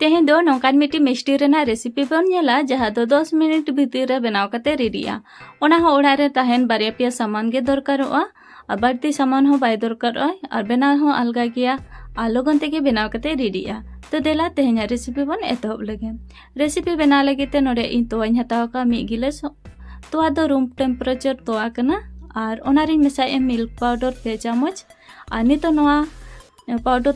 तेहें दो नौकान मिट्टी मिष्टी रेना रेसिपी बन नेला जहाँ दो 10 मिनट भीतर रे बनाव कते रेडिया ओना हो ओड़ा रे तहेन बारिया पिया सामान गे दरकारोआ और बाड़ती सामान हो बाय दरकारोआ और बनाव हो अलगा गया और लोगन तेगे बनाव कते रेडिया तो देला तेहें रेसिपी बन एतहब लगे रेसिपी बना लगे ते नोडे इन तोवाñ हताव का 1 गिलास तोवा दो रूम टेम्परेचर तोवा कना और ओनारी मेसाए मिल्क पाउडर 2 चामच और नितो नोआ पाउडर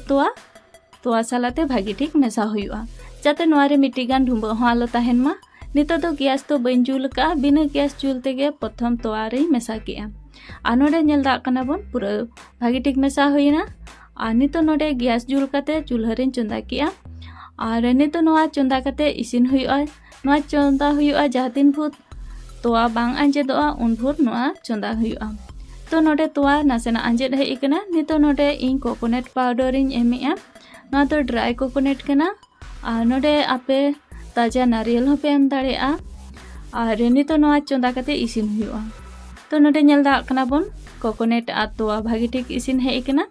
तोवा सालाते भागी ठीक मेसा हुआ जाते नोआरे मिट्टी गान ढुंबा हो आलो तहेन मा नितो दो गैस तो बइन जुल का बिना गैस जुल तेगे प्रथम तोआरे मेसा किया आ नोडे नेल दा कना बन पूरा भागी ठीक मेसा हुईना आ नितो नोडे गैस जुल काते चूल्हा चंदा किया और नितो नोआ चंदा काते इसिन हुआ नोआ चंदा हुआ जहाँ दिन भूर तोआ बांग आंजेदोआ उन भूर नोआ चंदा हुआ तो नोडे तोआ नासेना आंजेद है इकना नितो नोडे इन कोकोनट पाउडर इन एमिया ना तो ड्राई कोकोनट कना और नोडे आपे ताजा नारियल होपे एम दाड़ेआ और नितो नोआ चंदा काते इसिन हुआ तो नोडे नेल दा कना बन कोकोनट आ तोआ भागी ठीक इसिन है इकना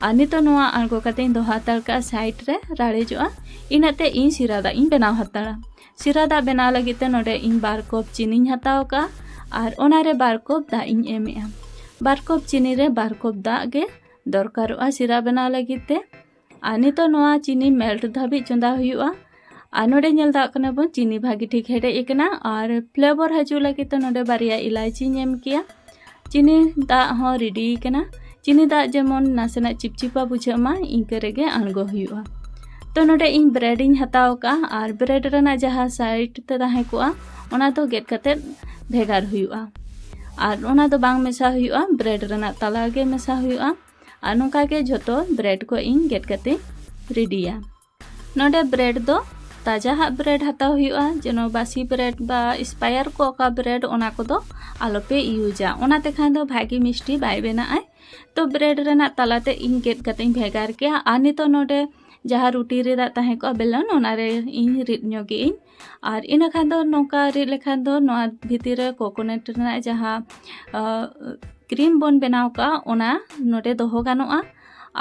और नितो नोआ आंगो काते इन दो हाताल का साइड रे राड़ेजोआ इनाते इन सिरादा इन बनाव हताड़ा सिरादा बनाव लगिते नोडे इन 2 कप चीनी हताव का और ओनारे 2 कप दा इन एमेआ 2 कप चीनी रे 2 कप दा गे दरकारोआ सिरा बनाव लगिते आ नितो नोआ चीनी मेल्ट धाबी चंदा हुआ आ नोडे नेल दा कना बन चीनी भागी ठीक हेडे इकना और फ्लेवर हजू लगी तो नोडे बारिया इलायची नेम किया चीनी दा हो रेडी कना चीनी दा जेमन नासेना चिपचिपा बुझामा इंके रेगे आंगो हुआ तो नोडे इन ब्रेड इन हताव का और ब्रेड रेना जहाँ साइड ते ताहे कोआ ओना तो गेट कते भेगार हुआ और ओना तो बांग मेसा हुआ ब्रेड रेना तला गे मेसा हुआ और नोका के झोतो ब्रेड को इन गेट कते रेडिया नोडे ब्रेड दो ताजा हा ब्रेड हताव हुआ जेनो बासी ब्रेड बा एक्सपायर को का ब्रेड ओना को दो आलोपे यूजा ओना ते खान दो भागी मिष्टी बाय बेनाय तो ब्रेड रेना तलाते इन गेट कते भेगार के आनी तो नोडे जहाँ रुटी रे दा ताहे को बेलन ओनारे इन रिद ᱧᱚᱜ इन और इन खान दो नोका रिद लेखान दो नोआ भितिर कोकोनट रेना जहाँ क्रीम बन बनाव का ओना नोडे दोहो गानोआ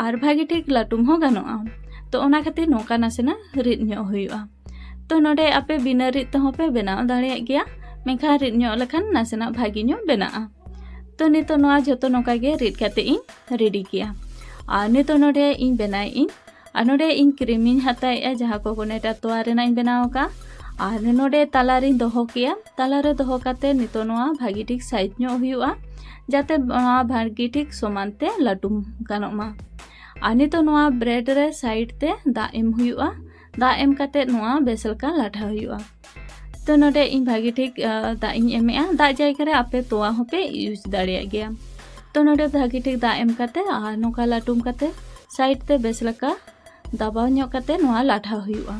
और भागी ठीक लाटुम हो गानोआ तो ओना खातिर नोका नासेना रिद ᱧᱚᱜ हुआ तो नोडे आपे बिना रिद तहो पे बनाव दाड़ेया गया मेखा रिद ᱧᱚᱜ लेखान नासेना भागी ᱧᱚᱜ बनाआ तो नितो नोआ जतो नोका गे रिद काते इन रेडी किया और नितो नोडे इन बनाई इन और नोडे इन क्रीम इन हताएआ जहाँ कोकोनट तोआ रेना इन बनाव का और नोडे तालारे दोहो किया तालारे दोहो काते नितो नोआ भागी ठीक साइज ᱧᱚᱜ हुआ जाते नोआ भागी ठीक समानते लाटुम गानोमा और नितो नोआ ब्रेड रे साइड ते दा एम हुआ दा एम काते नोआ बेसल का लाठा हुआ तो नोडे इन भागी ठीक दा इन एमेआ दा जायगा रे आपे तोआ होपे यूज दाड़ेया गया तो नोडे भागी ठीक दा एम काते आ नोका लाटुम काते साइड ते बेसल का दबाव ᱧᱚᱜ काते नोआ लाठा हुआ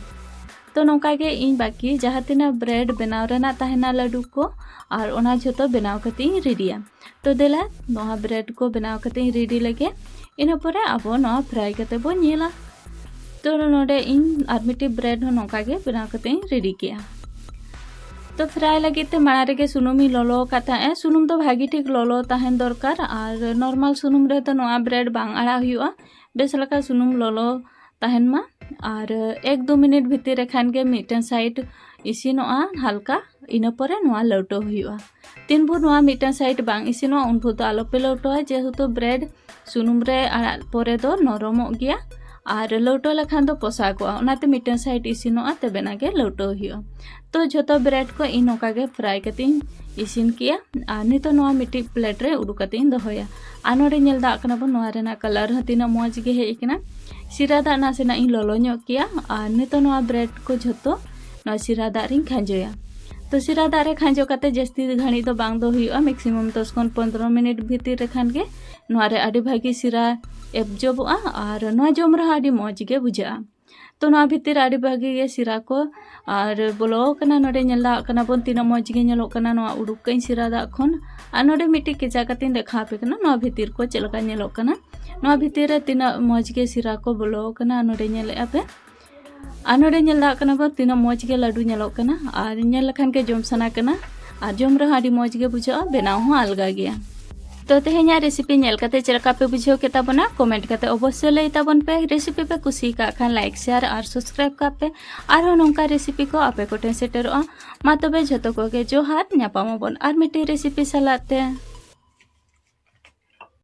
तो नोका गे इन बाकी जहाँ तिना ब्रेड बनाव रेना ताहेना लड्डू को और ओना झोतो बनाव काते इन रेडिया तो देला नोआ ब्रेड को बनाव काते इन रेडी लगे इन परे आबो नोआ फ्राई काते बो नेला तो नोडे इन आर मिटी ब्रेड हो नोका गे बनाव काते इन रेडी किया तो फ्राई लगे ते माड़ा रेगे सुनुम इ लोलो काता सुनुम तो भागी ठीक लोलो ताहेन दरकार और नॉर्मल सुनुम रे तो नोआ ब्रेड बांग आड़ा हुआ बेस लका सुनुम लोलो ताहेन मा और 1-2 मिनट भीतर खान के मिटन साइड इसिनोआ हल्का इन परे नोआ लौटो हुआ तीन भूर नोआ मिटन साइड बांग इसिनोआ उन भूर तो आलोपे लौटोआ जेहेतु ब्रेड सुनुम रे आड़ा परे दो नरमो गया और लौटो लेखान दो पोसागोआ ओनाते मिटन साइड इसिनोआ तबेना गे लौटो हुआ तो झोतो ब्रेड को इन नोका गे फ्राई कते इसिन किया और नितो नोआ मिट्टी प्लेट रे उडू कते दोहोया आ नोडे नेल दा कना बो नोआ रेना कलर ह तिना मौज गे हे इकना सिरा दा नासेना इन लोलो ᱧᱚᱜ किया और नितो नोआ ब्रेड को झोतो नोआ सिरा दा रिन खांजोया तो सिरा दा रे खांजो काते जस्ती घाणी दो बांग दो हुआ मैक्सिमम 10 खन 15 मिनट भीतर रे खान गे नोआ रे आडी भागी सिरा एब्जॉर्बोआ और नोआ जम रहा आडी मौज गे बुझा तो नोआ भीतर आडी भागी गे सिरा को और बोलो कना नोडे नेला कना बन तीना मौज गे नेलो कना नोआ उडुक कई सिरा दा खन आ नोडे मिट्टी केचा काते देखा पे कना नोआ भीतर को चलका नेलो कना नोआ भीतर रे तीना मौज गे सिरा को बोलो कना नोडे नेले आपे आ नोडे नेला कना बन तीना मौज गे लाडू नेलो कना और नेल लखान के जम सना कना और जम रहा आडी मौज गे बुझा बनाव हो अलगा गया तो तेहेᱧᱟᱜ रेसिपी नेल कते चेलका पे बुझेव के ताबोना कमेंट कते अवश्य लई ताबोन पे रेसिपी पे कुसी का खान लाइक शेयर और सब्सक्राइब कापे आरो नोंका रेसिपी को आपे कोठे सेटेरोआ मा तबे झतो कोगे जोहार ᱧᱟᱯᱟᱢᱟᱵᱚᱱ ᱟᱨ ᱢᱤᱫᱴᱮᱱ रेसिपी सालाते।